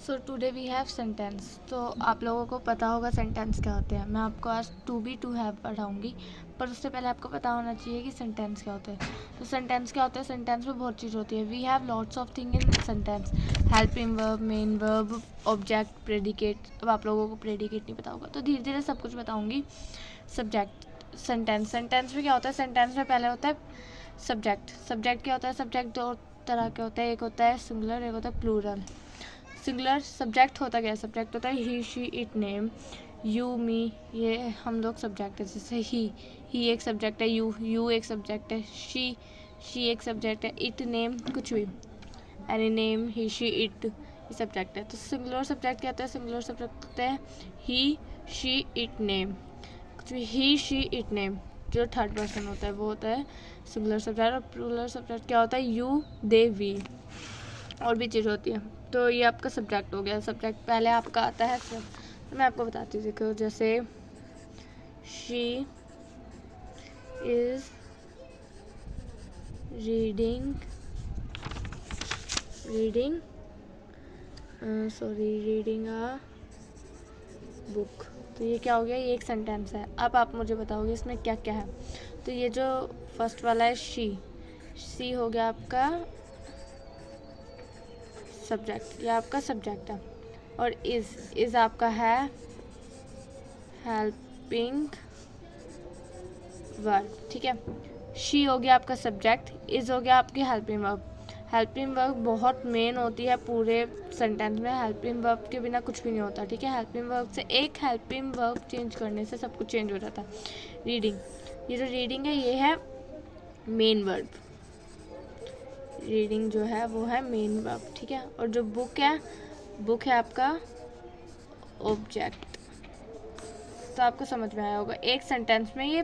So today we have sentence. तो आप लोगों को पता होगा सेंटेंस क्या होते हैं। मैं आपको आज टू बी टू हैव पढ़ाऊँगी, पर उससे पहले आपको पता होना चाहिए कि सेंटेंस क्या होता है। तो सेंटेंस क्या होता है? सेंटेंस में बहुत चीज़ होती है। We have lots of thing in sentence. Helping verb, main verb, object, predicate. अब आप लोगों को प्रेडिकेट नहीं पता होगा, तो धीरे धीरे सब कुछ बताऊँगी। सब्जेक्ट, सेंटेंस में क्या होता है? सेंटेंस में पहले होता है सब्जेक्ट। सब्जेक्ट क्या होता है? सब्जेक्ट दो तरह के होते हैं, एक होता है सिंगुलर, एक होता है प्लूरल। सिंगुलर सब्जेक्ट होता क्या है? सब्जेक्ट होता है ही, शी, इट, नेम, यू, मी, ये हम लोग सब्जेक्ट है। जैसे ही एक सब्जेक्ट है, यू एक सब्जेक्ट है, शी एक सब्जेक्ट है, इट नेम कुछ भी, any name, he, she, it ये सब्जेक्ट है। तो सिंगुलर सब्जेक्ट क्या होता है? सिंगुलर सब्जेक्ट होता है ही, शी, इट, नेम, कुछ भी, ही, शी, इट, नेम। जो थर्ड पर्सन होता है वो होता है सिंगुलर सब्जेक्ट। और प्लूरल सब्जेक्ट क्या होता है? यू, दे, वी, और भी चीज़ होती है। तो ये आपका सब्जेक्ट हो गया। सब्जेक्ट पहले आपका आता है सब। तो मैं आपको बताती हूँ, देखो जैसे she is reading reading a book. तो ये क्या हो गया? ये एक सेंटेंस है। अब आप मुझे बताओगे इसमें क्या क्या है। तो ये जो फर्स्ट वाला है शी हो गया आपका सब्जेक्ट, ये आपका सब्जेक्ट है। और इज़ आपका है हेल्पिंग वर्ब, ठीक है। शी हो गया आपका सब्जेक्ट, इज़ हो गया आपकी हेल्पिंग वर्ब। हेल्पिंग वर्ब बहुत मेन होती है पूरे सेंटेंस में। हेल्पिंग वर्ब के बिना कुछ भी नहीं होता, ठीक है। हेल्पिंग वर्ब से एक हेल्पिंग वर्ब चेंज करने से सब कुछ चेंज हो जाता है। रीडिंग, ये जो रीडिंग है ये है मेन वर्ब। रीडिंग जो है वो है मेन वर्ब, ठीक है। और जो बुक है आपका ऑब्जेक्ट। तो आपको समझ में आया होगा। एक सेंटेंस में ये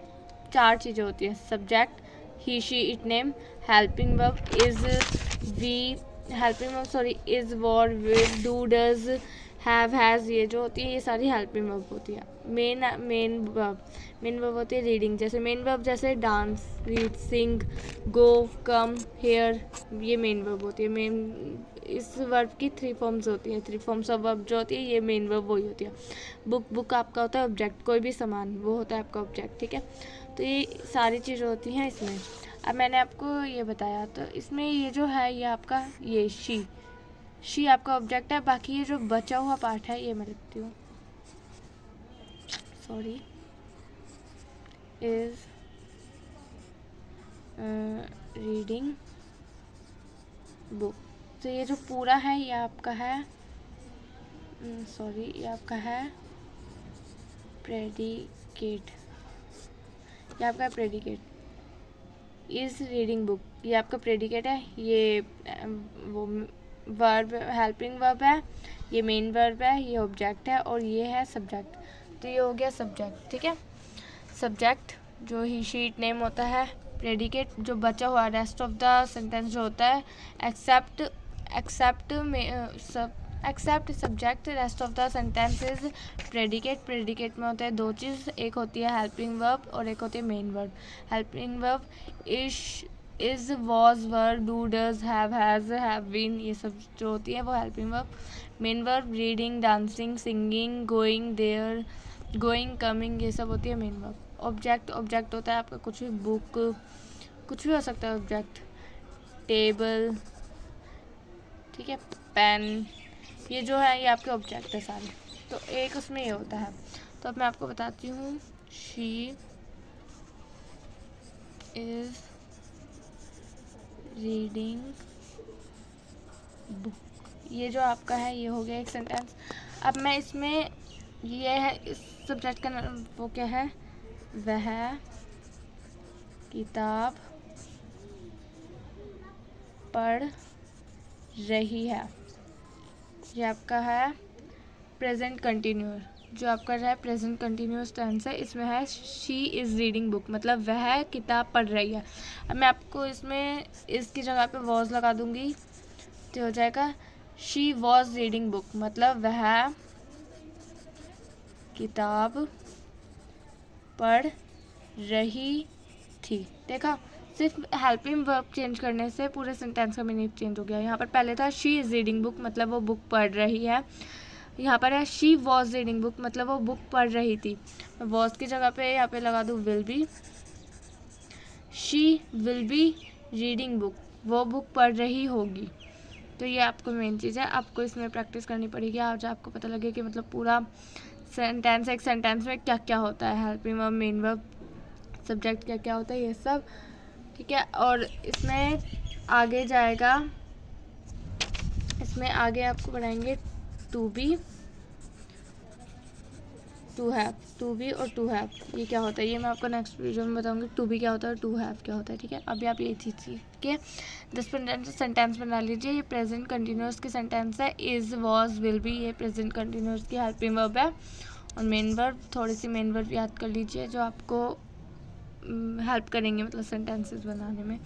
चार चीज़ें होती हैं: subject, he, she, it, name, helping verb, is, we, helping verb sorry is, were, will, do, does, have, has, ये जो होती है ये सारी हेल्पिंग वर्ब होती है। मेन वर्ब होती है रीडिंग। जैसे मेन वर्ब जैसे डांस, रीड, सिंग, गो, कम, हेयर, ये मेन वर्ब होती है। इस वर्ब की थ्री फॉर्म्स होती हैं। थ्री फॉर्म्स ऑफ वर्ब जो होती है ये मेन वर्ब वही होती है। बुक आपका होता है ऑब्जेक्ट, कोई भी सामान वो होता है आपका ऑब्जेक्ट, ठीक है। तो ये सारी चीज़ें होती हैं इसमें। अब मैंने आपको ये बताया, तो इसमें ये जो है ये आपका ये शी आपका ऑब्जेक्ट है। बाकी ये जो बचा हुआ पार्ट है ये मैं लिखती हूँ, सॉरी, इज रीडिंग बुक। तो ये जो पूरा है ये आपका है ये आपका है प्रेडिकेट। ये आपका प्रेडिकेट। इज रीडिंग बुक ये आपका प्रेडिकेट है। ये वो वर्ब, हेल्पिंग वर्ब है, ये मेन वर्ब है, ये ऑब्जेक्ट है, और ये है सब्जेक्ट। तो ये हो गया सब्जेक्ट, ठीक है। सब्जेक्ट जो ही, शी, इट, नेम होता है। प्रेडिकेट जो बचा हुआ रेस्ट ऑफ द सेंटेंस जो होता है, except subject, rest of the sentence is predicate. Predicate में होता है दो चीज़, एक होती है हेल्पिंग वर्ब और एक होती है main verb. Helping verb is, was, were, do, does, have been, ये सब जो होती है वो helping verb. Main verb reading, dancing, singing, going, there, going, coming, ये सब होती है मेन वर्ब। ऑब्जेक्ट होता है आपका कुछ भी, बुक, कुछ भी हो सकता है ऑब्जेक्ट, टेबल, ठीक है, पेन, ये जो है ये आपके ऑब्जेक्ट है सारे। तो एक उसमें ये होता है। तो अब मैं आपको बताती हूँ, शी इज रीडिंग बुक, ये जो आपका है ये हो गया एक सेंटेंस। अब मैं इसमें ये है इस सब्जेक्ट का वो क्या है? वह किताब पढ़ रही है। ये आपका है प्रेजेंट कंटिन्यूअस। जो आपका है प्रेजेंट कंटिन्यूअस टेंस है, इसमें है शी इज़ रीडिंग बुक, मतलब वह किताब पढ़ रही है। अब मैं आपको इसमें इसकी जगह पे वॉज लगा दूंगी तो हो जाएगा शी वॉज रीडिंग बुक, मतलब वह किताब पढ़ रही थी। देखा, सिर्फ हेल्पिंग वर्ब चेंज करने से पूरे सेंटेंस का मीनिंग चेंज हो गया। यहाँ पर पहले था शी इज़ रीडिंग बुक, मतलब वो बुक पढ़ रही है। यहाँ पर है शी वॉज रीडिंग बुक, मतलब वो बुक पढ़ रही थी। मैं वॉज की जगह पे यहाँ पे लगा दूँ will be, she will be reading book, वो बुक पढ़ रही होगी। तो ये आपको मेन चीज़ है, आपको इसमें प्रैक्टिस करनी पड़ेगी आज आपको पता लगे कि मतलब पूरा सेंटेंस, एक सेंटेंस में क्या क्या होता है, helping verb, main verb, subject क्या क्या होता है, ये सब, ठीक है। और इसमें आगे जाएगा, इसमें आगे आपको पढ़ाएंगे to be, to have, to be और टू हैव, ये क्या होता है ये मैं आपको नेक्स्ट वीडियो में बताऊंगी। टू बी क्या होता है और टू हैव क्या होता है, ठीक है। अभी आप ये चीज़ सीख के 10 सेंटेंस बना लीजिए। ये प्रेजेंट कंटिन्यूअस की सेंटेंस है, इज़, वॉज, विल बी, ये प्रेजेंट कंटिन्यूअस की हेल्पिंग वर्ब है। और मेन वर्ब, थोड़ी सी मेन वर्ब याद कर लीजिए जो आपको हेल्प करेंगे मतलब सेंटेंसेस बनाने में।